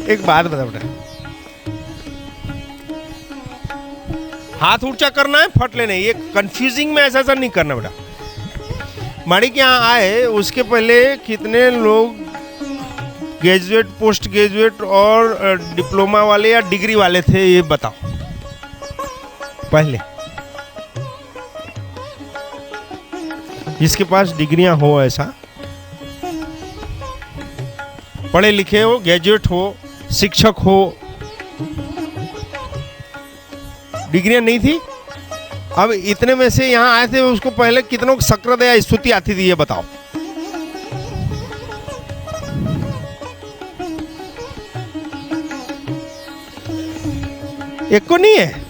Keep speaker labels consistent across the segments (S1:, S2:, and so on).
S1: एक बात बता बेटा, हाथ ऊंचा करना है, फट लेना है, ये कंफ्यूजिंग में ऐसा नहीं करना बेटा। माड़ी के यहाँ आए उसके पहले कितने लोग ग्रेजुएट, पोस्ट ग्रेजुएट और डिप्लोमा वाले या डिग्री वाले थे, ये बताओ पहले। जिसके पास डिग्रियां हो, ऐसा पढ़े लिखे हो, ग्रेजुएट हो, शिक्षक हो, डिग्रियां नहीं थी। अब इतने में से यहां आए थे, उसको पहले कितनों को शक्रद या स्तुति आती थी, ये बताओ। एक को नहीं है।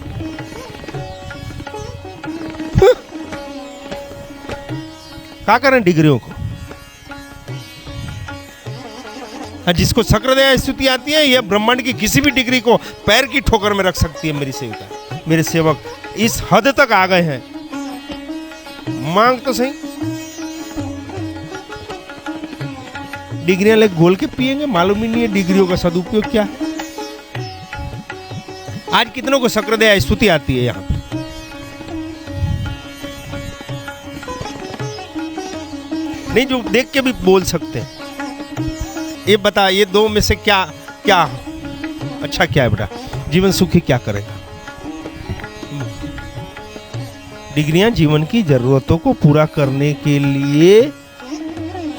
S1: क्या करें डिग्रियों को? जिसको शक्रदया स्तुति आती है, यह ब्रह्मांड की किसी भी डिग्री को पैर की ठोकर में रख सकती है। मेरी सेविका, मेरे सेवक इस हद तक आ गए हैं। मांग तो सही, डिग्रियां ले घोल के पिएंगे, मालूम ही नहीं है डिग्रियों का सदुपयोग क्या है। आज कितनों को शक्रदया स्तुति आती है यहां पे? नहीं, जो देख के भी बोल सकते हैं। ये बता, ये दो में से क्या क्या अच्छा क्या है बेटा? जीवन सुखी क्या करेगा? डिग्रियां जीवन की जरूरतों को पूरा करने के लिए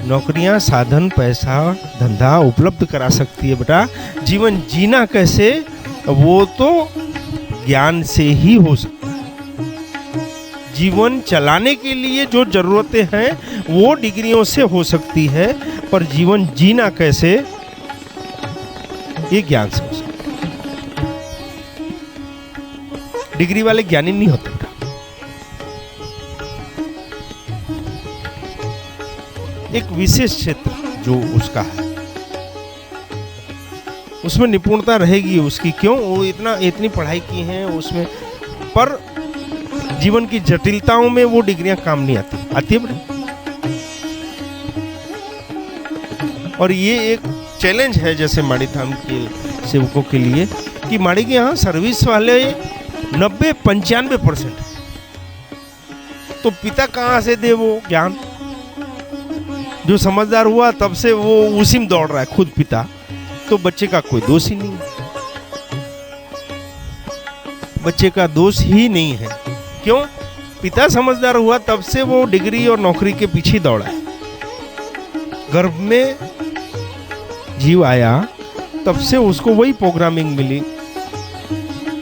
S1: नौकरियां, साधन, पैसा, धंधा उपलब्ध करा सकती है बेटा। जीवन जीना कैसे, वो तो ज्ञान से ही हो सकता है। जीवन चलाने के लिए जो जरूरतें हैं वो डिग्रियों से हो सकती है, पर जीवन जीना कैसे, ये ज्ञान से हो सकता है। डिग्री वाले ज्ञानी नहीं होते। एक विशेष क्षेत्र जो उसका है, उसमें निपुणता रहेगी उसकी। क्यों? वो इतनी पढ़ाई की है उसमें, पर जीवन की जटिलताओं में वो डिग्रियां काम नहीं आती है बेटा। और ये एक चैलेंज है जैसे माड़ी धाम के सेवकों के लिए, कि माड़ी के यहाँ सर्विस वाले 90-95%। तो पिता कहाँ से दे वो ज्ञान? जो समझदार हुआ तब से वो उसी में दौड़ रहा है खुद पिता, तो बच्चे का कोई दोष ही नहीं है। बच्चे का दोष ही नहीं है। क्यों? पिता समझदार हुआ तब से वो डिग्री और नौकरी के पीछे दौड़ा है। गर्भ में जीव आया तब से उसको वही प्रोग्रामिंग मिली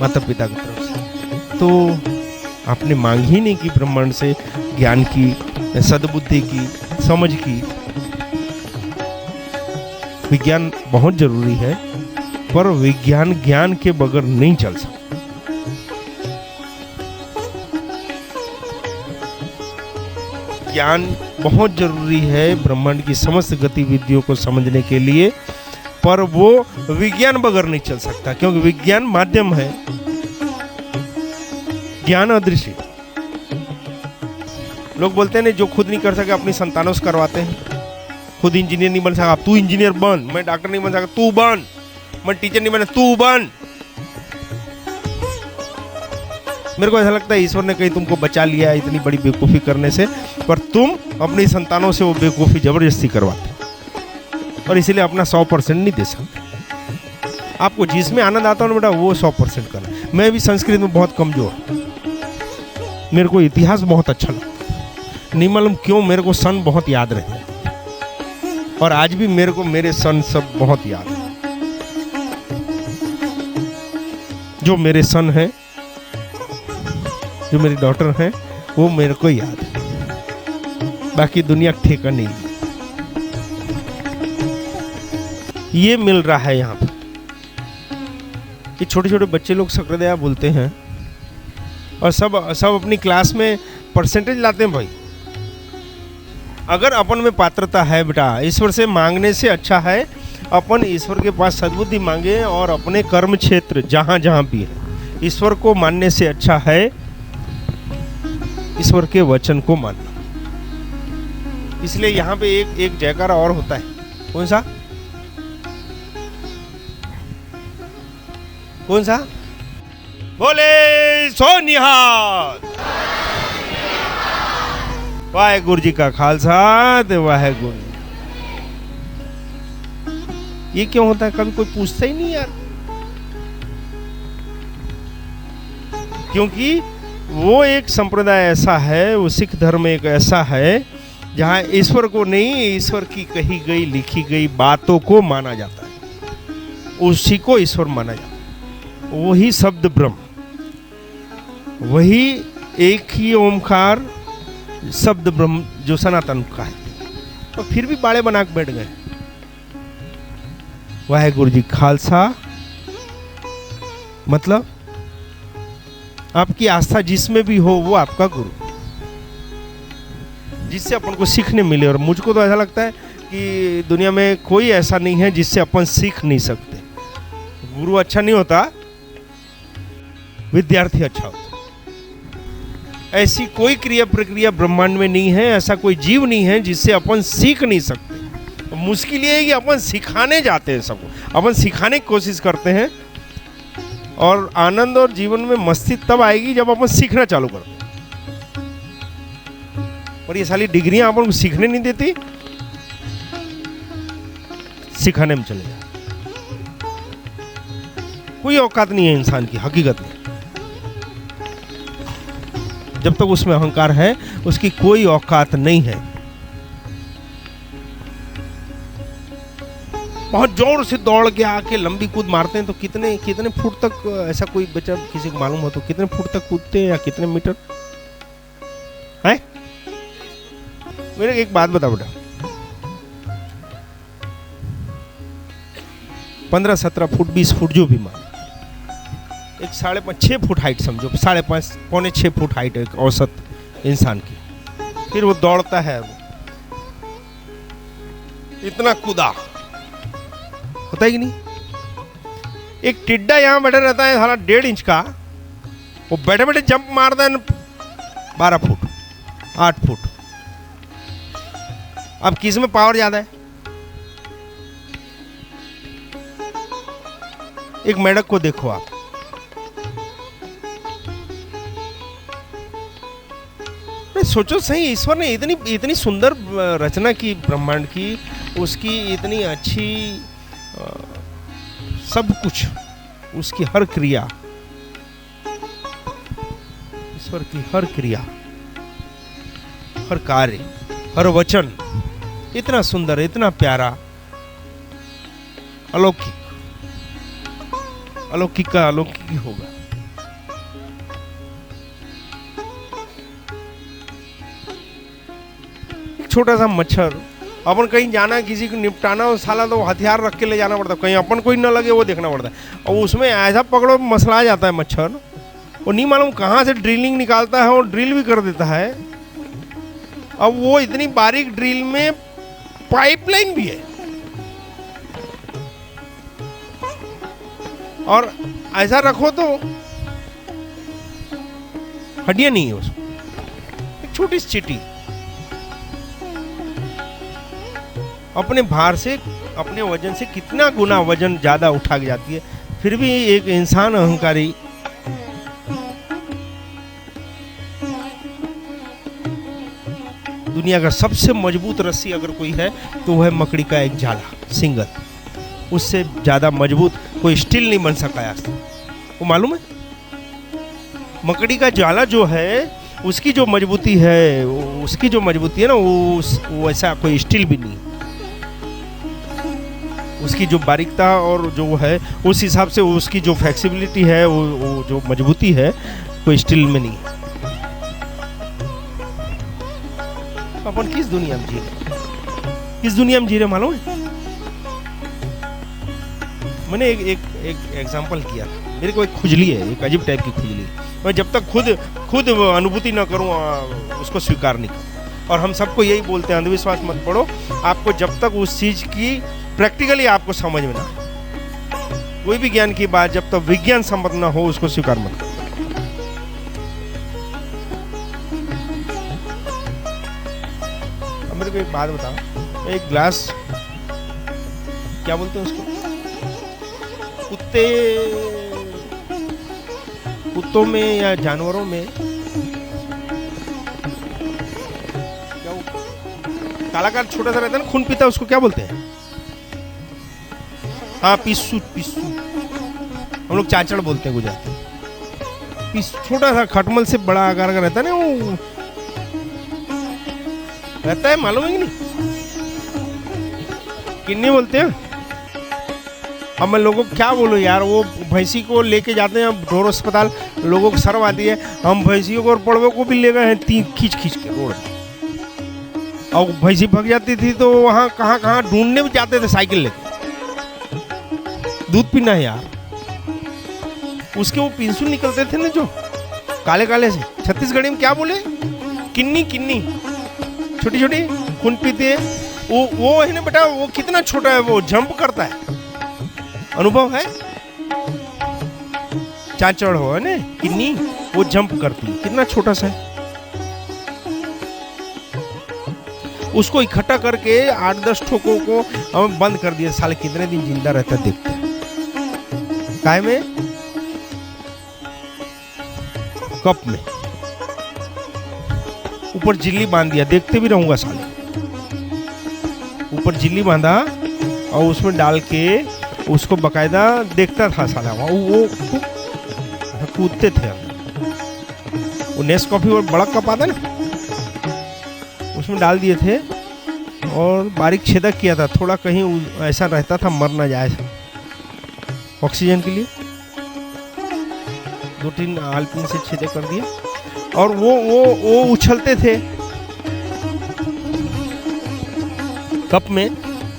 S1: माता पिता की तरफ से। तो आपने मांग ही नहीं की ब्रह्मांड से ज्ञान की, सद्बुद्धि की, समझ की। विज्ञान बहुत जरूरी है, पर विज्ञान ज्ञान के बगैर नहीं चल सकता। ज्ञान बहुत जरूरी है ब्रह्मांड की समस्त गतिविधियों को समझने के लिए, पर वो विज्ञान बगैर नहीं चल सकता, क्योंकि विज्ञान माध्यम है, ज्ञान अदृश्य। लोग बोलते हैं ना, जो खुद नहीं कर सके अपनी संतानों से करवाते हैं। खुद इंजीनियर नहीं बन सका, तू इंजीनियर बन। मैं डॉक्टर नहीं बन सका, तू बन। मैं टीचर नहीं बना, तू बन। मेरे को ऐसा लगता है ईश्वर ने कहीं तुमको बचा लिया है इतनी बड़ी बेवकूफ़ी करने से, पर तुम अपनी संतानों से वो बेवकूफ़ी जबरदस्ती करवाते, और इसीलिए अपना 100% नहीं दे सकते। आपको जिसमें आनंद आता है ना बेटा, वो 100% करना। मैं भी संस्कृत में बहुत कमजोर, मेरे को इतिहास बहुत अच्छा लगता है। नहीं मालूम क्यों, मेरे को सन बहुत याद रहते, और आज भी मेरे को मेरे सन सब बहुत याद है। जो मेरे सन हैं, जो मेरी डॉटर है, वो मेरे को याद है। बाकी दुनिया ठेका नहीं। ये मिल रहा है यहाँ पर कि छोटे छोटे बच्चे लोग शक्रदया बोलते हैं, और सब अपनी क्लास में परसेंटेज लाते हैं। भाई अगर अपन में पात्रता है बेटा, ईश्वर से मांगने से अच्छा है अपन ईश्वर के पास सद्बुद्धि मांगे, और अपने कर्म क्षेत्र जहाँ जहाँ भी है ईश्वर को मानने से अच्छा है ईश्वर के वचन को मानना। इसलिए यहाँ पे एक जयकारा और होता है। कौन सा? कौन सा? बोले सो निहाल। वाहेगुरु जी का खालसा ते वाहेगुरु। ये क्यों होता है? कभी कोई पूछता ही नहीं यार, क्योंकि वो एक संप्रदाय ऐसा है, वो सिख धर्म एक ऐसा है जहां ईश्वर को नहीं, ईश्वर की कही गई लिखी गई बातों को माना जाता है, उसी को ईश्वर माना जाता है। वही शब्द ब्रह्म, वही एक ही ओमकार शब्द ब्रह्म जो सनातन का है, और फिर भी बाड़े बना के बैठ गए। वाहेगुरु जी खालसा मतलब आपकी आस्था जिसमें भी हो वो आपका गुरु, जिससे अपन को सीखने मिले। और मुझको तो ऐसा लगता है कि दुनिया में कोई ऐसा नहीं है जिससे अपन सीख नहीं सकते। गुरु अच्छा नहीं होता, विद्यार्थी अच्छा होता। ऐसी कोई क्रिया प्रक्रिया ब्रह्मांड में नहीं है, ऐसा कोई जीव नहीं है जिससे अपन सीख नहीं सकते। मुश्किल ये है कि अपन सिखाने जाते हैं सबको, अपन सिखाने की कोशिश करते हैं, और आनंद और जीवन में मस्ती तब आएगी जब अपन सीखना चालू करते हैं। और ये सारी डिग्रियां अपन को सीखने नहीं देती, सिखाने में चले जाते। कोई औकात नहीं है इंसान की, हकीकत में। जब तक उसमें अहंकार है उसकी कोई औकात नहीं है। बहुत जोर से दौड़ के आके लंबी कूद मारते हैं तो कितने कितने फुट तक, ऐसा कोई बच्चा किसी को मालूम हो तो कितने फुट तक कूदते हैं या कितने मीटर है? मेरे एक बात बता बेटा, 15-17 फुट 20 फुट जो भी मान, एक 5.5-6 फुट हाइट समझो, 5.5 पौने 6 फुट हाइट है एक औसत इंसान की। फिर वो दौड़ता है, वो इतना कूदा, होता है कि नहीं? एक टिड्डा यहां बैठा रहता है साला 1.5 इंच का, वो बैठे बैठे जंप मारता है 12 फुट 8 फुट। अब किस में पावर ज्यादा है? एक मेढक को देखो आप, सोचो सही, ईश्वर ने इतनी सुंदर रचना की ब्रह्मांड की, उसकी इतनी अच्छी सब कुछ, उसकी हर क्रिया, ईश्वर की हर क्रिया, हर कार्य, हर वचन इतना सुंदर, इतना प्यारा, अलौकिक। अलौकिक का अलौकिक ही होगा। छोटा सा मच्छर, अपन कहीं जाना, किसी को निपटाना हो, साला तो हथियार रख के ले जाना पड़ता है, कहीं अपन कोई न लगे वो देखना पड़ता है। और उसमें ऐसा पकड़ो मसला आ जाता है मच्छर, वो नहीं मालूम कहाँ से ड्रिलिंग निकालता है और ड्रिल भी कर देता है। अब वो इतनी बारीक ड्रिल में पाइपलाइन भी है, और ऐसा रखो तो हड्डियां नहीं है उसमें। एक छोटी सी चींटी अपने भार से, अपने वजन से कितना गुना वजन ज्यादा उठा के जाती है, फिर भी एक इंसान अहंकारी दुनिया का सबसे मजबूत रस्सी अगर कोई है तो वह है मकड़ी का एक जाला, सिंगल। उससे ज्यादा मजबूत कोई स्टील नहीं बन सका आज तक, वो मालूम है? मकड़ी का जाला जो है उसकी जो मजबूती है, उसकी जो मजबूती है ना, वो ऐसा कोई स्टील भी नहीं। उसकी जो बारीकता और जो है उस हिसाब से उसकी जो फ्लेक्सिबिलिटी है, वो जो मजबूती है, कोई स्टील में नहीं है। अपन किस दुनिया में जी रहे, किस दुनिया में जी रहे मालूम है? मैंने एक एग्जांपल किया, मेरे को एक खुजली है, एक अजीब टाइप की खुजली है। मैं जब तक खुद अनुभूति ना करूं उसको स्वीकार नहीं करूं। और हम सबको यही बोलते हैं, अंधविश्वास मत पढ़ो। आपको जब तक उस चीज की प्रैक्टिकली आपको समझ में ना, कोई भी ज्ञान की बात जब तक विज्ञान सम्मत ना हो उसको स्वीकार मत करो। अब मेरे को एक बात बताओ, एक ग्लास, क्या बोलते हैं उसको, कुत्ते कुत्तों में या जानवरों में काला काला छोटा सा रहता है ना, खून पीता है, उसको क्या बोलते हैं? हाँ, पिस्सू। पिस्सू हम लोग चाचड़ बोलते हैं गुजराती। छोटा सा खटमल से बड़ा आकार का रहता है ना, वो रहता है, मालूम है कि नहीं? किन्नी बोलते हैं। अब मैं लोगों को क्या बोलूं यार, वो भैंसी को लेके जाते हैं ढोर अस्पताल, लोगों को शर्म आती है। हम भैंसियों को और पड़वे को भी ले गए हैं खींच खींच के रोड, और भैंसी भाग जाती थी तो वहां कहाँ कहाँ ढूंढने भी जाते थे साइकिल लेके, दूध पीना है यार। उसके वो पिंसुल निकलते थे ना जो काले काले से, छत्तीसगढ़ी में क्या बोले? किन्नी। किन्नी छोटी छोटी खून पीती है वो है ना बेटा। वो कितना छोटा है, वो जंप करता है, अनुभव है? चाचड़ हो है ना किन्नी, वो जंप करती है, कितना छोटा सा है। उसको इकट्ठा करके 8-10 ठोकों को हम बंद कर दिया। साले कितने दिन जिंदा रहता देखते हैं। काय में? कप में ऊपर जिल्ली बांध दिया, देखते भी रहूंगा साले। ऊपर जिल्ली बांधा और उसमें डाल के उसको बकायदा देखता था साला। वो कूदते थे। वो नेस्कॉफी और बड़ा कप आता ना, उसमें डाल दिए थे और बारीक छेदक किया था, थोड़ा कहीं ऐसा रहता था मर ना जाए ऑक्सीजन के लिए। 2-3 आलपिन से छेदक कर दिया और वो उछलते थे कप में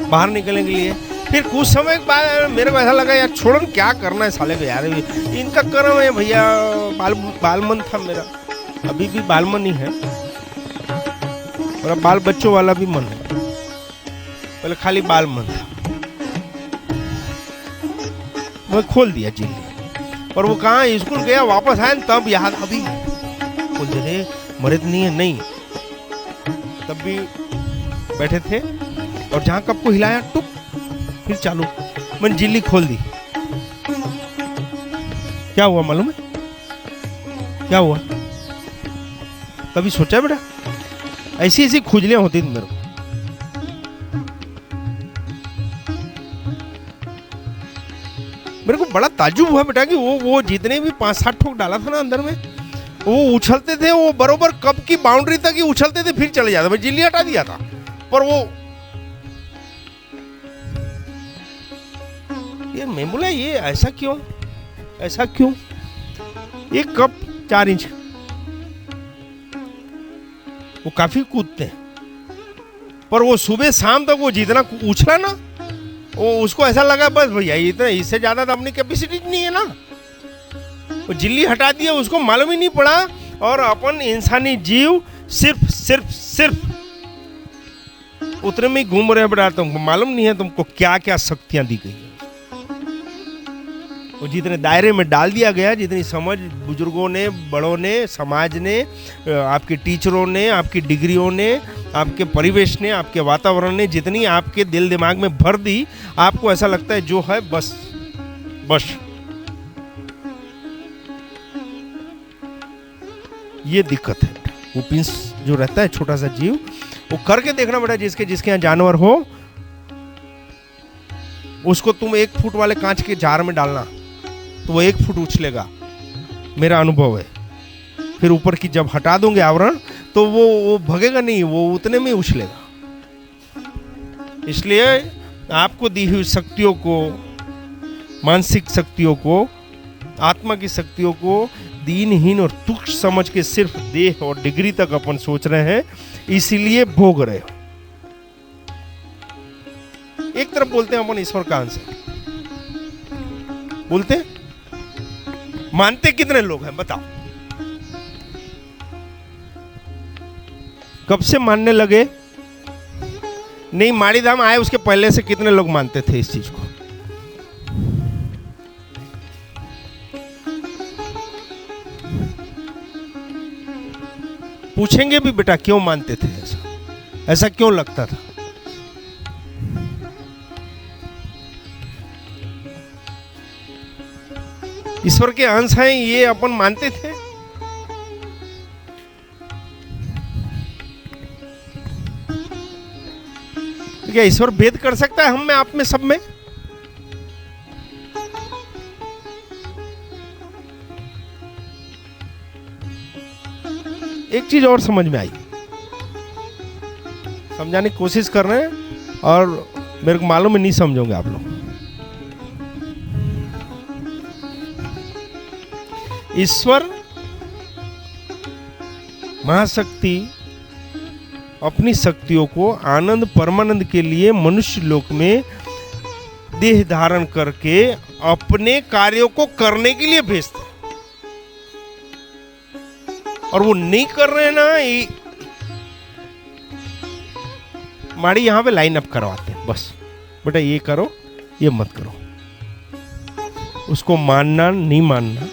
S1: बाहर निकलने के लिए। फिर कुछ समय के बाद मेरे को ऐसा लगा यार छोड़ो, क्या करना है साले को यार, इनका कर्म है भैया। बालमन था मेरा, अभी भी बालमन ही है, और बाल बच्चों वाला भी मन है। पहले खाली बालमन था, मैं खोल दिया जिल्ली। और वो कहाँ स्कूल गया, वापस आया तब याद अभी बोल दे रहे मरे तो नहीं है, नहीं तब भी बैठे थे। और जहां कप को हिलाया टुक, फिर चालू, मैंने जिल्ली खोल दी। क्या हुआ मालूम है? क्या हुआ? कभी सोचा बेटा? ऐसी ऐसी खुजलियां होती थी मेरे को। मेरे को बड़ा ताज्जुब हुआ बेटा कि वो जितने भी 5-7 ठोक डाला था ना अंदर में, वो उछलते थे, वो बरोबर कप की बाउंड्री तक ही उछलते थे, फिर चले जाते। मैं जिल्ली हटा दिया था, पर वो ये मैं बोला ये ऐसा क्यों, ऐसा क्यों? एक कप 4 इंच, वो काफी कूदते हैं, पर वो सुबह शाम तक वो जितना उछला ना, वो उसको ऐसा लगा बस भैया इतना, इससे ज्यादा तो अपनी कैपेसिटी नहीं है ना। वो जिल्ली हटा दिया, उसको मालूम ही नहीं पड़ा। और अपन इंसानी जीव सिर्फ उतने में ही घूम रहे बेटा। तुमको मालूम नहीं है तुमको क्या क्या शक्तियां दी गई है। वो जितने दायरे में डाल दिया गया, जितनी समझ बुजुर्गों ने, बड़ों ने, समाज ने, आपके टीचरों ने, आपकी डिग्रियों ने, आपके परिवेश ने, आपके वातावरण ने जितनी आपके दिल दिमाग में भर दी, आपको ऐसा लगता है जो है बस बस। ये दिक्कत है। वो पिंस जो रहता है छोटा सा जीव, वो करके देखना बेटा, जिसके यहाँ जानवर हो उसको तुम 1 फुट वाले कांच के जार में डालना तो वो 1 फुट उछलेगा, मेरा अनुभव है। फिर ऊपर की जब हटा दोगे आवरण तो वो भगेगा नहीं, वो उतने में उछलेगा। इसलिए आपको दी हुई शक्तियों को, मानसिक शक्तियों को, आत्मा की शक्तियों को दीनहीन और तुच्छ समझ के सिर्फ देह और डिग्री तक अपन सोच रहे हैं, इसीलिए भोग रहे हो। एक तरफ बोलते हैं अपन ईश्वर का अंश बोलते हैं, मानते कितने लोग हैं बताओ? कब से मानने लगे? नहीं, माड़ी धाम आए उसके पहले से कितने लोग मानते थे इस चीज को? पूछेंगे भी बेटा क्यों मानते थे, ऐसा क्यों लगता था? ईश्वर के अंश हैं ये अपन मानते थे। क्या ईश्वर भेद कर सकता है हम में, आप में, सब में? एक चीज और समझ में आई, समझाने की कोशिश कर रहे हैं और मेरे को मालूम है नहीं समझोगे आप लोग। ईश्वर महाशक्ति अपनी शक्तियों को आनंद परमानंद के लिए मनुष्य लोक में देह धारण करके अपने कार्यों को करने के लिए भेजते, और वो नहीं कर रहे ना, माड़ी यहां पे लाइन अप करवाते हैं, बस बेटा ये करो ये मत करो। उसको मानना नहीं मानना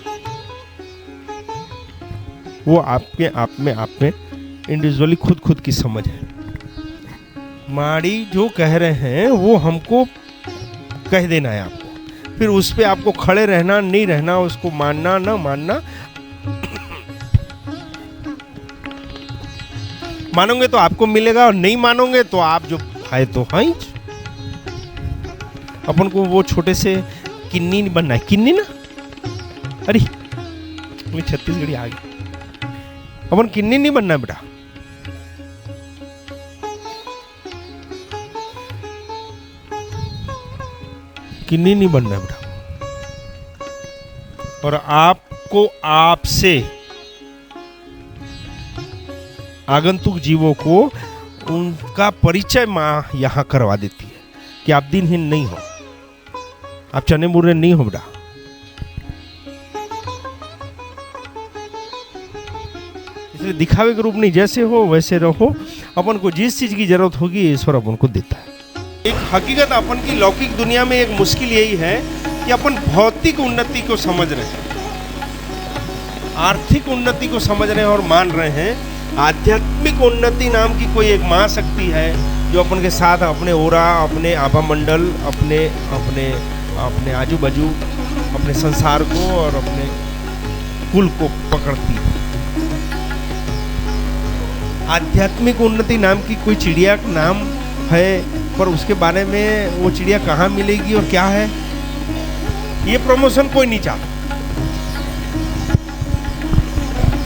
S1: वो आपके आप में इंडिविजुअली खुद की समझ है। माड़ी जो कह रहे हैं वो हमको कह देना है आपको, फिर उस पे आपको खड़े रहना नहीं रहना, उसको मानना ना मानना। मानोगे तो आपको मिलेगा और नहीं मानोगे तो आप जो है तो हैं। अपन को वो छोटे से किन्नी नहीं बनना है, किन्नी ना, अरे छत्तीसगढ़ी आ गई, अपन किन्नी नहीं बनना है बेटा। किन्नी नहीं बनना है बेटा। और आपको आपसे आगंतुक जीवों को उनका परिचय माँ यहां करवा देती है कि आप दिनहीन नहीं हो, आप चने बुरे नहीं हो बेटा। इसलिए दिखावे के रूप नहीं, जैसे हो वैसे रहो। अपन को जिस चीज की जरूरत होगी ईश्वर अपन को देता है। एक हकीकत अपन की लौकिक दुनिया में एक मुश्किल यही है कि अपन भौतिक उन्नति को समझ रहे हैं, आर्थिक उन्नति को समझ रहे हैं और मान रहे हैं। आध्यात्मिक उन्नति नाम की कोई एक महाशक्ति है जो अपन के साथ अपने ओरा, अपने आभा मंडल, अपने अपने अपने आजू बाजू, अपने संसार को और अपने कुल को पकड़ती है। आध्यात्मिक उन्नति नाम की कोई चिड़िया का नाम है, पर उसके बारे में वो चिड़िया कहाँ मिलेगी और क्या है ये प्रमोशन कोई नहीं चाहता।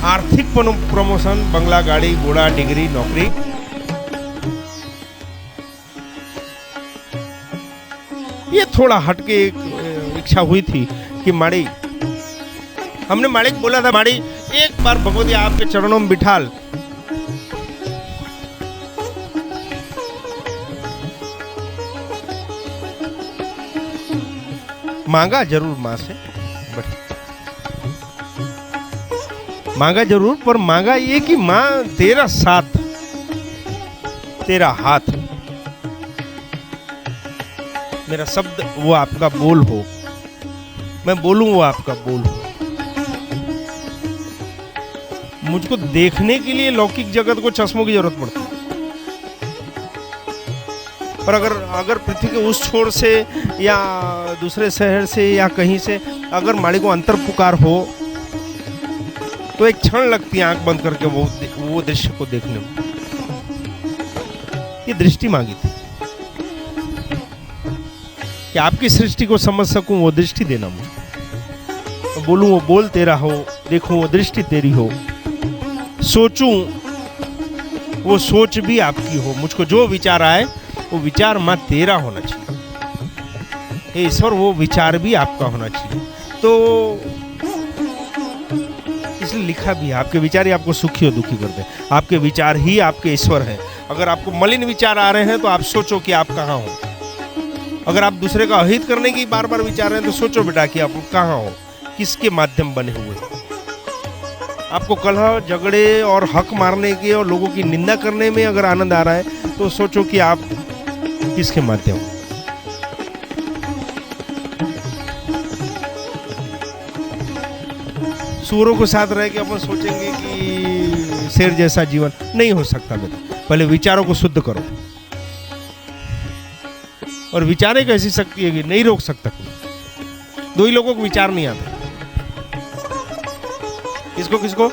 S1: आर्थिक प्रमोशन, बंगला, गाड़ी, घोड़ा, डिग्री, नौकरी, ये थोड़ा हटके एक इच्छा हुई थी कि माड़ी, हमने माड़ी को बोला था माड़ी एक बार भगवती आपके चरणों में बिठाल। मांगा जरूर माँ से, मांगा जरूर, पर मांगा ये कि माँ तेरा साथ, तेरा हाथ, मेरा शब्द वो आपका बोल हो, मैं बोलूं वो आपका बोल हो। मुझको देखने के लिए लौकिक जगत को चश्मों की जरूरत पड़ती है, पर अगर पृथ्वी के उस छोर से या दूसरे शहर से या कहीं से अगर माड़ी को अंतर पुकार हो तो एक क्षण लगती है आंख बंद करके वो दृश्य को देखने में। ये दृष्टि मांगी थी कि आपकी सृष्टि को समझ सकूं, वो दृष्टि देना मुझे। तो बोलूं वो बोल तेरा हो, देखूं वो दृष्टि तेरी हो, सोचूं वो सोच भी आपकी हो, मुझको जो विचार आए वो विचार मां तेरा होना चाहिए। ईश्वर वो विचार भी आपका होना चाहिए। तो इसलिए लिखा भी है आपके विचार ही आपको सुखी और दुखी करते हैं, आपके विचार ही आपके ईश्वर हैं। अगर आपको मलिन विचार आ रहे हैं तो आप सोचो कि आप कहाँ हो। अगर आप दूसरे का अहित करने की बार बार विचार रहे हैं तो सोचो बेटा कि आप कहाँ हो, किसके माध्यम बने हुए हो। आपको कलह, झगड़े और हक मारने के और लोगों की निंदा करने में अगर आनंद आ रहा है तो सोचो कि आप किसके माध्यम हो। सूरों के साथ रह के अपन सोचेंगे कि शेर जैसा जीवन नहीं हो सकता बेटा। पहले विचारों को शुद्ध करो, और विचार एक ऐसी शक्ति है कि नहीं रोक सकता कोई। दो ही लोगों को विचार नहीं आता, किसको किसको?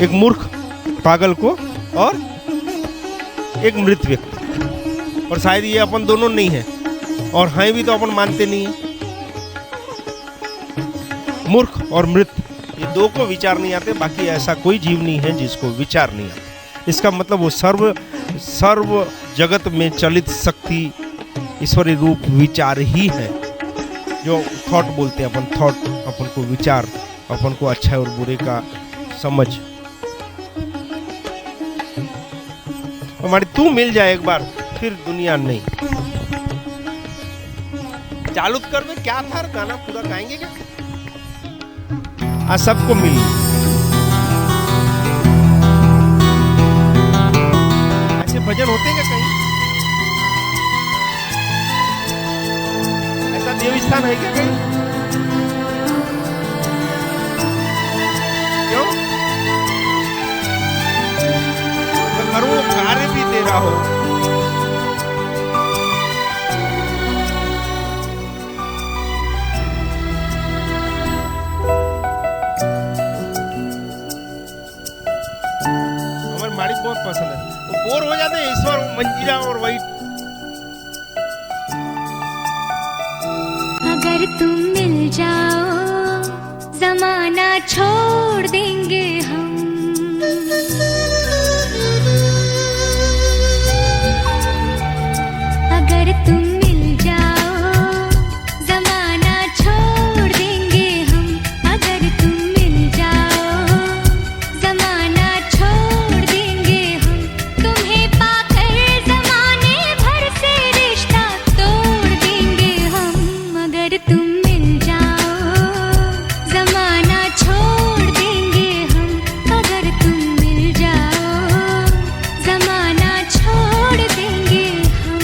S1: एक मूर्ख पागल को और एक मृत व्यक्ति। और शायद ये अपन दोनों नहीं है, और हैं भी तो अपन मानते नहीं है। मूर्ख और मृत, ये दो को विचार नहीं आते, बाकी ऐसा कोई जीव नहीं है जिसको विचार नहीं आते। इसका मतलब वो सर्व जगत में चलित शक्ति ईश्वरीय रूप विचार ही है। जो थॉट बोलते हैं अपन, थॉट अपन को विचार, अपन को अच्छा और बुरे का समझ। हमारी तू मिल जाए एक बार, फिर दुनिया नहीं। चालू कर में क्या था गाना, पूरा गाएंगे क्या? आज सबको मिल। ऐसे भजन होते हैं क्या कहीं? ऐसा देव स्थान है क्या कहीं? क्यों? अगर वो कार्य भी दे रहा हो, माड़ी बहुत पसंद है। वो बोर हो जाते हैं ईश्वर मंजीरा और वही।
S2: अगर तुम मिल जाओ जमाना छोड़ देंगे हम, अगर तुम मिल जाओ जमाना छोड़ देंगे हम, अगर तुम मिल जाओ जमाना छोड़ देंगे हम, तुम्हें पाकर जमाने भर से रिश्ता तोड़ देंगे हम। अगर तुम मिल जाओ जमाना छोड़ देंगे हम, अगर तुम मिल जाओ जमाना छोड़ देंगे हम।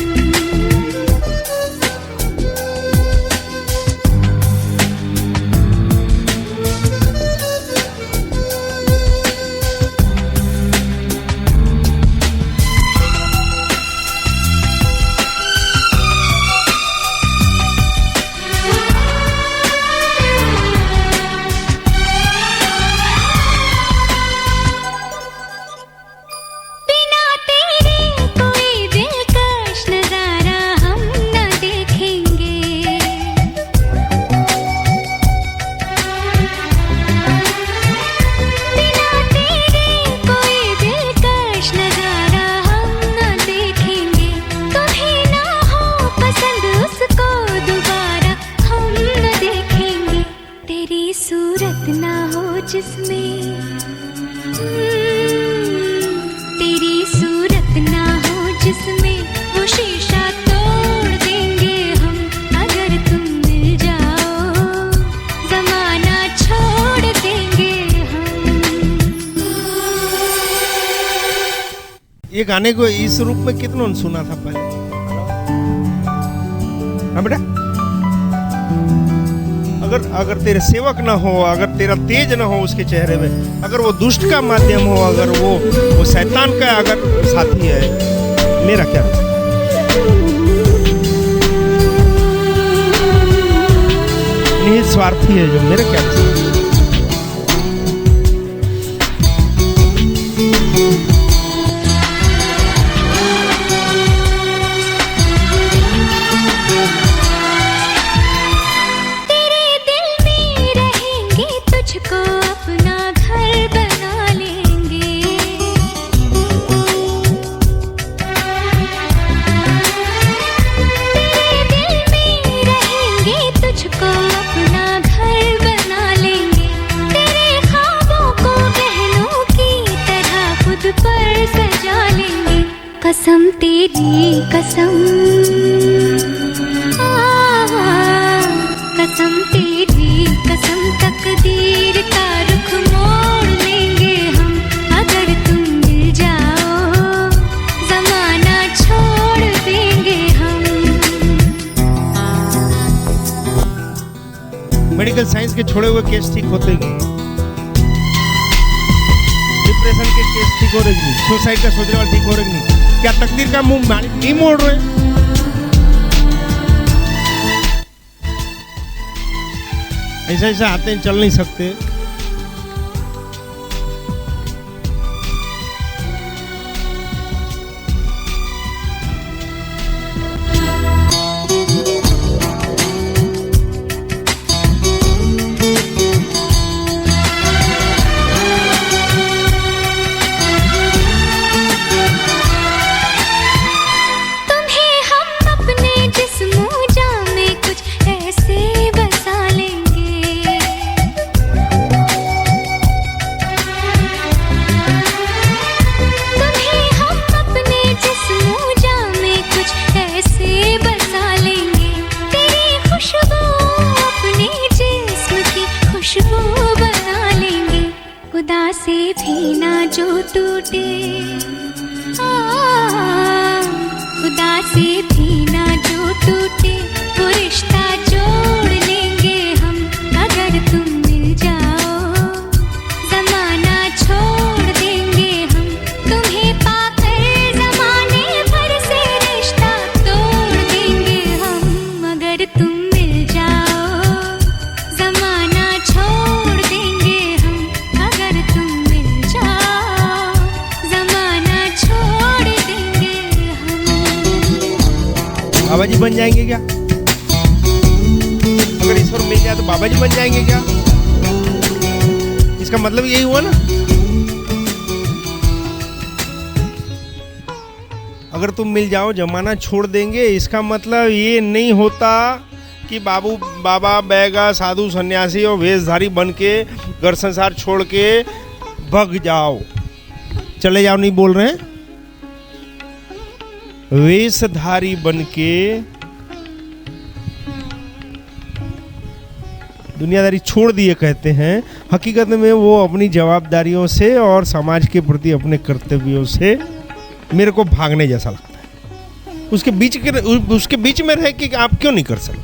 S2: बिना तेरे कोई दिलकश नजारा हम न देखेंगे, बिना तेरे कोई दिलकश नजारा हम न देखेंगे, तुम्हें ना हो पसंद उसको दोबारा हम न देखेंगे, तेरी सूरत ना हो जिसमें, तेरी सूरत ना हो जिसमें, वो शीशा तोड़ देंगे हम। अगर तुम मिल जाओ जमाना छोड़ देंगे हम।
S1: ये गाने को इस रूप में कितनों ने सुना था पहले? हाँ बेटा, अगर तेरे सेवक ना हो, अगर तेरा तेज ना हो उसके चेहरे में, अगर वो दुष्ट का माध्यम हो, अगर वो शैतान का अगर साथी है, मेरा क्या? निस्वार्थी है जो, मेरा क्या?
S2: तेरे दिल में रहेंगे, तुझको अपना घर बना लेंगे, तेरे दिल में रहेंगे, तुझको अपना घर बना लेंगे, तेरे ख्वाबों को बहनों की तरह खुद पर सजा लेंगे। कसम तेरी कसम, कसम तेरी कसम, तकदीर का रुख मोड़ लेंगे हम। अगर तुम मिल जाओ जमाना छोड़ देंगे हम।
S1: मेडिकल साइंस के छोड़े हुए केस ठीक होते ही, डिप्रेशन के केस ठीक हो रहे नहीं, सुसाइड का सोचने वाले ठीक हो रहे नहीं, क्या तकदीर का मुंह मालिक नहीं मोड़ रहे? ऐसा ऐसा आते हैं, चल नहीं सकते।
S2: से भी ना जो टूटे, खुदा से भी ना जो टूटे, वो रिश्ता जोड़ लेंगे हम अगर तुम मिल जाओ। जमाना छोड़ देंगे हम तुम्हें पाकर, जमाने भर से रिश्ता तोड़ देंगे हम अगर तुम मिल जाओ। जमाना छोड़ देंगे हम अगर तुम मिल जाओ। जमाना छोड़ देंगे हम।
S1: बाबा जी बन जाएंगे क्या? अगर ईश्वर मिल जाए तो बाबा जी बन जाएंगे क्या? इसका मतलब यही हुआ ना, अगर तुम मिल जाओ जमाना छोड़ देंगे। इसका मतलब ये नहीं होता कि बाबा बैगा साधु सन्यासी और वेशधारी बन के घर संसार छोड़ के भग जाओ, चले जाओ, नहीं बोल रहे हैं। वेशधारी बन के दुनियादारी छोड़ दिए कहते हैं। हकीकत में वो अपनी जवाबदारियों से और समाज के प्रति अपने कर्तव्यों से मेरे को भागने जैसा लगता है। उसके बीच में रह के आप क्यों नहीं कर सकते?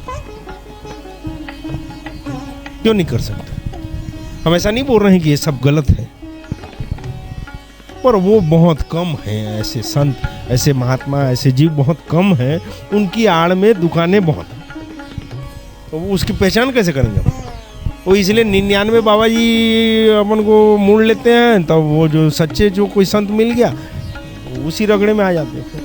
S1: क्यों नहीं कर सकते? हम ऐसा नहीं बोल रहे हैं कि ये सब गलत है, पर वो बहुत कम हैं। ऐसे संत, ऐसे महात्मा, ऐसे जीव बहुत कम हैं। उनकी आड़ में दुकानें बहुत हैं, तो वो उसकी पहचान कैसे करेंगे हम? वो इसलिए 99 बाबा जी अपन को मोड़ लेते हैं, तब वो जो सच्चे जो कोई संत मिल गया उसी रगड़े में आ जाते हैं।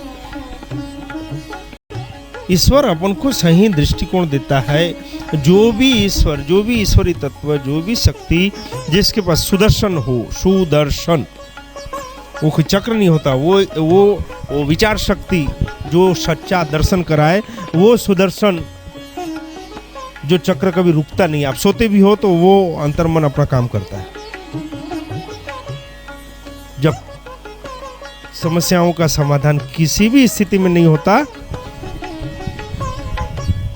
S1: ईश्वर अपन को सही दृष्टिकोण देता है। जो भी ईश्वर, जो भी ईश्वरी तत्व, जो भी शक्ति जिसके पास सुदर्शन हो, सुदर्शन, वो कोई चक्र नहीं होता, वो विचार शक्ति जो सच्चा दर्शन कराए, वो सुदर्शन जो चक्र कभी रुकता नहीं। आप सोते भी हो तो वो अंतर्मन अपना काम करता है। जब समस्याओं का समाधान किसी भी स्थिति में नहीं होता,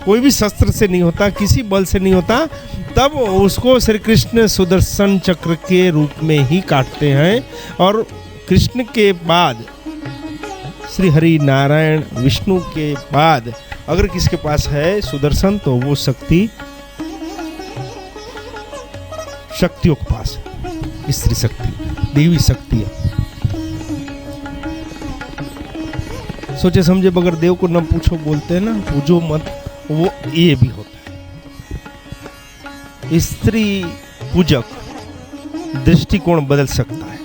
S1: कोई भी शस्त्र से नहीं होता, किसी बल से नहीं होता, तब उसको श्री कृष्ण सुदर्शन चक्र के रूप में ही काटते हैं। और कृष्ण के बाद श्री हरि नारायण विष्णु के बाद अगर किसके पास है सुदर्शन, तो वो शक्तियों के पास है। स्त्री शक्ति, देवी शक्ति है। सोचे समझे बगैर देव को न पूछो बोलते हैं ना, पूजो मत, वो ये भी होता है। स्त्री पूजक दृष्टिकोण बदल सकता है।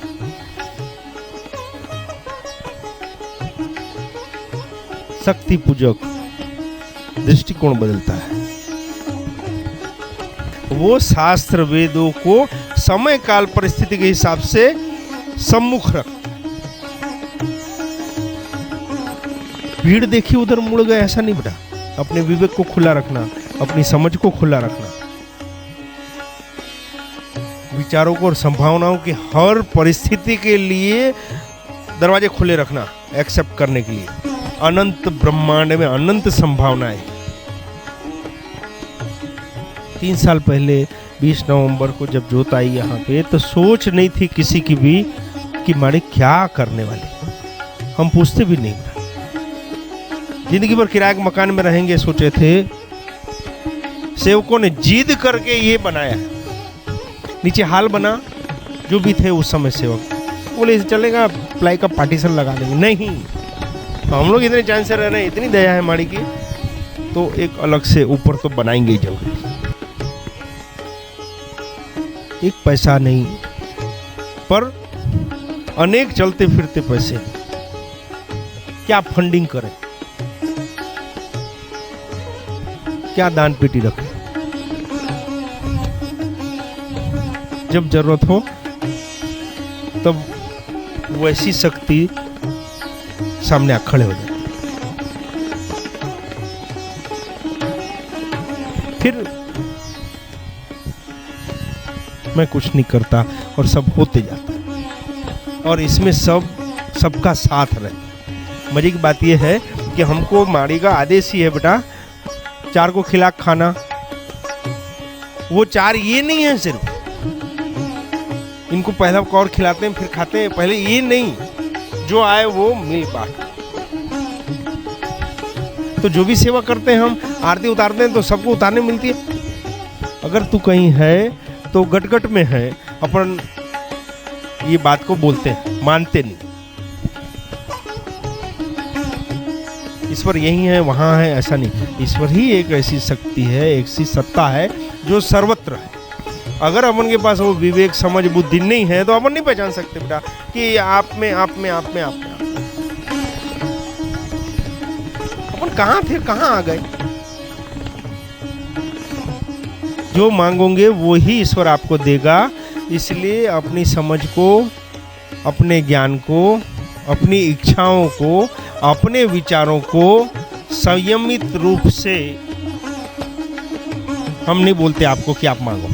S1: शक्ति पूजक दृष्टिकोण बदलता है। वो शास्त्र वेदों को समय काल परिस्थिति के हिसाब से सम्मुख रखता है। भीड़ देखी उधर मुड़ गए, ऐसा नहीं बेटा। अपने विवेक को खुला रखना, अपनी समझ को खुला रखना, विचारों को और संभावनाओं की हर परिस्थिति के लिए दरवाजे खुले रखना, एक्सेप्ट करने के लिए। अनंत ब्रह्मांड में अनंत संभावनाएं। 3 साल पहले 20 नवंबर को जब जोत आई यहाँ पे, तो सोच नहीं थी किसी की भी कि मारे क्या करने वाले। हम पूछते भी नहीं। जिंदगी भर किराए के मकान में रहेंगे सोचे थे। सेवकों ने जिद करके ये बनाया है। नीचे हाल बना, जो भी थे उस समय सेवक बोले इसे चलेगा, प्लाई का पार्टीशन लगा देंगे। नहीं, हम लोग इतने चैन से रह रहे हैं, इतनी दया है माड़ी की, तो एक अलग से ऊपर तो बनाएंगे ही जरूर। एक पैसा नहीं, पर अनेक चलते फिरते पैसे। क्या फंडिंग करें, क्या दान पेटी रखें, जब जरूरत हो तब वैसी शक्ति सामने आ खड़े हो जाए। फिर मैं कुछ नहीं करता और सब होते जाता है, और इसमें सबका साथ रहे। मजे की बात यह है कि हमको माड़ी का आदेश ही है, बेटा 4 को खिला खाना। वो 4 ये नहीं है सिर्फ इनको पहला और खिलाते हैं फिर खाते हैं, पहले ये नहीं, जो आए वो मिल बांट। तो जो भी सेवा करते हैं हम, आरती उतारते हैं तो सबको उतारने मिलती है। अगर तू कहीं है तो गटगट में है, अपन ये बात को बोलते हैं, मानते नहीं। ईश्वर यही है वहां है ऐसा नहीं, ईश्वर ही एक ऐसी शक्ति है, एक ऐसी सत्ता है जो सर्वत्र है। अगर अपन के पास वो विवेक समझ बुद्धि नहीं है तो अपन नहीं पहचान सकते बेटा कि आप में अपन कहाँ थे कहाँ आ गए। जो मांगोगे वो ही ईश्वर आपको देगा। इसलिए अपनी समझ को, अपने ज्ञान को, अपनी इच्छाओं को, अपने विचारों को संयमित रूप से, हम नहीं बोलते आपको कि आप मांगो,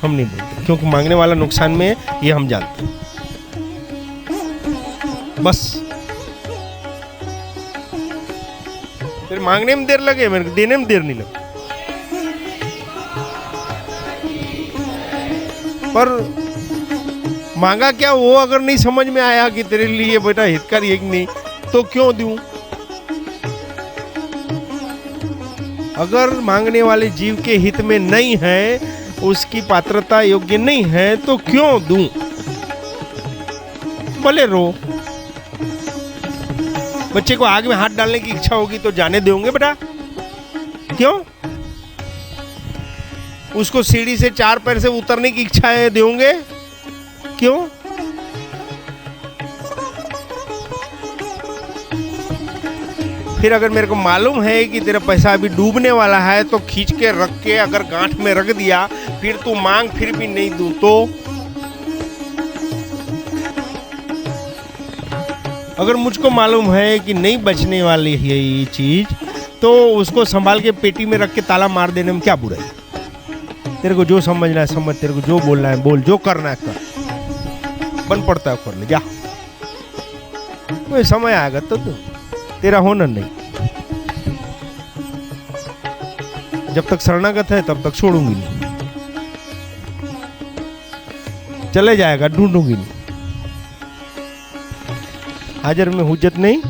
S1: हम नहीं बोलते, क्योंकि मांगने वाला नुकसान में है ये हम जानते हैं। बस फिर मांगने में देर लगे, मेरे को देने में देर नहीं लगे। पर मांगा क्या, वो अगर नहीं समझ में आया कि तेरे लिए बेटा हितकारी एक नहीं, तो क्यों दूं? अगर मांगने वाले जीव के हित में नहीं है, उसकी पात्रता योग्य नहीं है, तो क्यों दूं? भले रो। बच्चे को आग में हाथ डालने की इच्छा होगी तो जाने दोगे बेटा? क्यों? उसको सीढ़ी से 4 पैर से उतरने की इच्छा है, दोगे? क्यों? फिर अगर मेरे को मालूम है कि तेरा पैसा अभी डूबने वाला है तो खींच के रख के अगर गांठ में रख दिया, फिर तू मांग फिर भी नहीं दूं तो? अगर मुझको मालूम है कि नहीं बचने वाली है ये चीज, तो उसको संभाल के पेटी में रख के ताला मार देने में क्या बुराई? तेरे को जो समझना है समझ, तेरे को जो बोलना है बोल, जो करना है कर, बन पड़ता है कर ले जा। कोई समय आएगा तो तेरा होना नहीं। जब तक शरणागत है तब तक छोड़ूंगी नहीं, चले जाएगा, ढूंढूंगी नहीं। हाजिर में हुज्जत नहीं,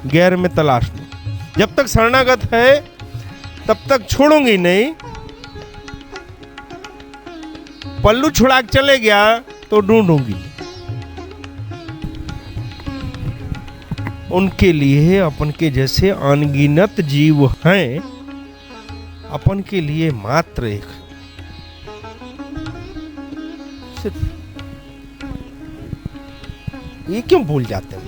S1: गैर में तलाश नहीं। जब तक शरणागत है तब तक छोड़ूंगी नहीं। पल्लू छुड़ा के चले गया तो ढूंढूंगी। उनके लिए अपन के जैसे अनगिनत जीव हैं, अपन के लिए मात्र एक, सिर्फ ये क्यों भूल जाते हैं?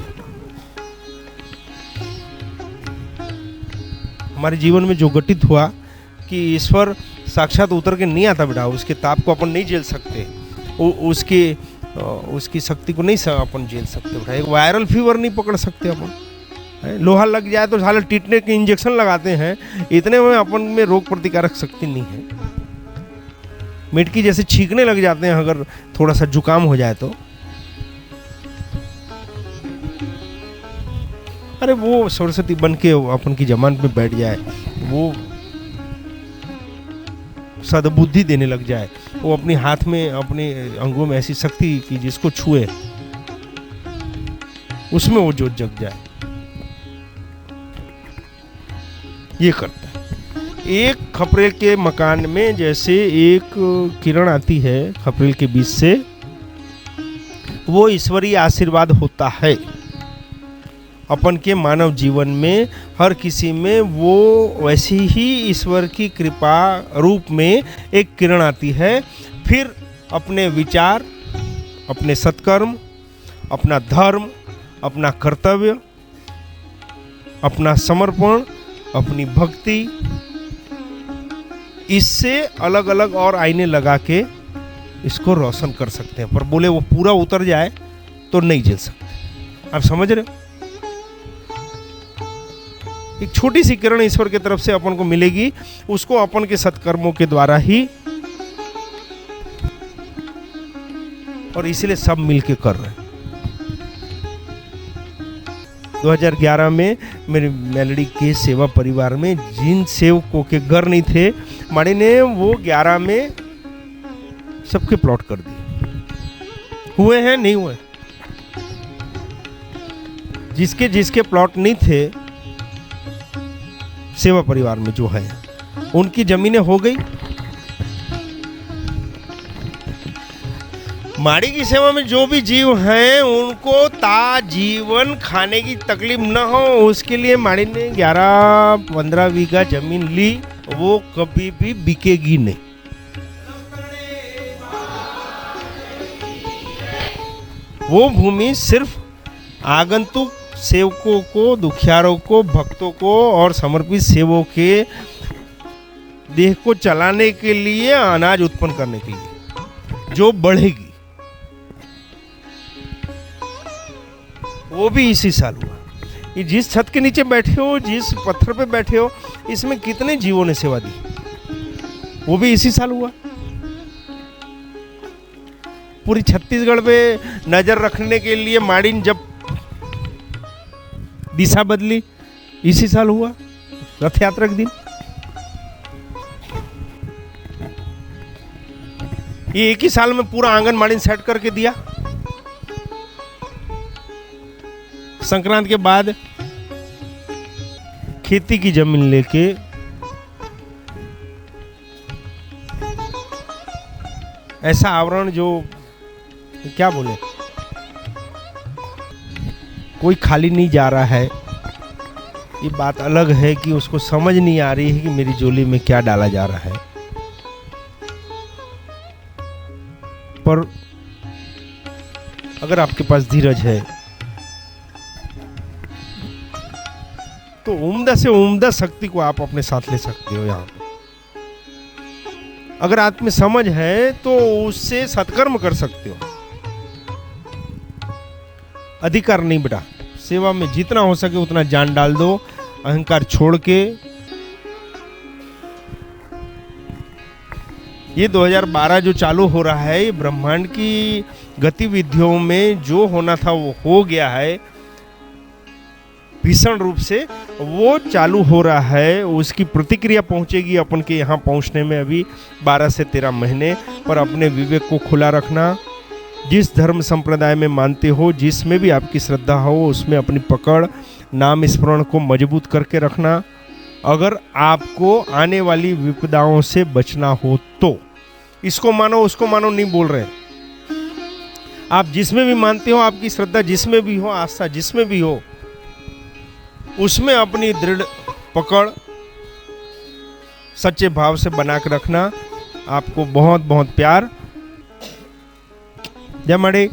S1: हमारे जीवन में जो घटित हुआ कि ईश्वर साक्षात उतर के नहीं आता बेटा, उसके ताप को अपन नहीं झेल सकते, उसकी शक्ति को नहीं अपन झेल सकते बेटा। एक वायरल फीवर नहीं पकड़ सकते अपन। लोहा लग जाए तो साले टीटने के इंजेक्शन लगाते हैं, इतने में अपन में रोग प्रतिकारक शक्ति नहीं है। मिटकी जैसे छींकने लग जाते हैं अगर थोड़ा सा जुकाम हो जाए तो। अरे वो सरस्वती बन के अपन की जमानत में बैठ जाए, वो सद्बुद्धि देने लग जाए, वो अपने हाथ में, अपने अंगों में ऐसी शक्ति कि जिसको छुए उसमें वो जोत जग जाए, ये करता है। एक खपरेल के मकान में जैसे एक किरण आती है खपरेल के बीच से, वो ईश्वरीय आशीर्वाद होता है। अपन के मानव जीवन में हर किसी में वो वैसी ही ईश्वर की कृपा रूप में एक किरण आती है। फिर अपने विचार, अपने सत्कर्म, अपना धर्म, अपना कर्तव्य, अपना समर्पण, अपनी भक्ति, इससे अलग अलग और आईने लगा के इसको रोशन कर सकते हैं। पर बोले वो पूरा उतर जाए तो नहीं झेल सकते। आप समझ रहे हो? एक छोटी सी किरण ईश्वर की तरफ से अपन को मिलेगी, उसको अपन के सत्कर्मों के द्वारा ही, और इसीलिए सब मिलके कर रहे हैं। 2011 में मेरे मेलोडी के सेवा परिवार में जिन सेवकों के घर नहीं थे, माड़ी ने वो 11 में सबके प्लॉट कर दिए। हुए हैं नहीं हुए? जिसके जिसके प्लॉट नहीं थे सेवा परिवार में जो है, उनकी जमीनें हो गई। माड़ी की सेवा में जो भी जीव हैं उनको ताजीवन खाने की तकलीफ न हो, उसके लिए माड़ी ने 11-15 बीघा जमीन ली। वो कभी भी बिकेगी नहीं। वो भूमि सिर्फ आगंतुक सेवकों को, दुखियारों को, भक्तों को और समर्पित सेवकों के देह को चलाने के लिए, अनाज उत्पन्न करने के लिए जो बढ़ेगी, वो भी इसी साल हुआ। ये जिस छत के नीचे बैठे हो, जिस पत्थर पे बैठे हो, इसमें कितने जीवों ने सेवा दी, वो भी इसी साल हुआ। पूरी छत्तीसगढ़ पे नजर रखने के लिए माड़ीन जब दिशा बदली, इसी साल हुआ, रथ यात्रा के दिन। ये एक ही साल में पूरा आंगन माड़ीन सेट करके दिया। संक्रांत के बाद खेती की जमीन लेके ऐसा आवरण, जो क्या बोले, कोई खाली नहीं जा रहा है। ये बात अलग है कि उसको समझ नहीं आ रही है कि मेरी झोली में क्या डाला जा रहा है। पर अगर आपके पास धीरज है तो उम्दा से उम्दा शक्ति को आप अपने साथ ले सकते हो। यहाँ अगर आप में समझ है तो उससे सत्कर्म कर सकते हो। अधिकार नहीं बेटा, सेवा में जितना हो सके उतना जान डाल दो, अहंकार छोड़ के। ये 2012 जो चालू हो रहा है, ये ब्रह्मांड की गतिविधियों में जो होना था वो हो गया है भीषण रूप से। वो चालू हो रहा है, उसकी प्रतिक्रिया पहुंचेगी अपन के यहाँ पहुंचने में अभी 12 से 13 महीने। पर अपने विवेक को खुला रखना, जिस धर्म संप्रदाय में मानते हो, जिसमें भी आपकी श्रद्धा हो, उसमें अपनी पकड़, नाम स्मरण को मजबूत करके रखना। अगर आपको आने वाली विपदाओं से बचना हो तो इसको मानो, उसको मानो नहीं बोल रहे। आप जिसमें भी मानते हो, आपकी श्रद्धा जिसमें भी हो, आस्था जिसमें भी हो, उसमें अपनी दृढ़ पकड़ सच्चे भाव से बना के रखना। आपको बहुत बहुत प्यार। जय माड़ी।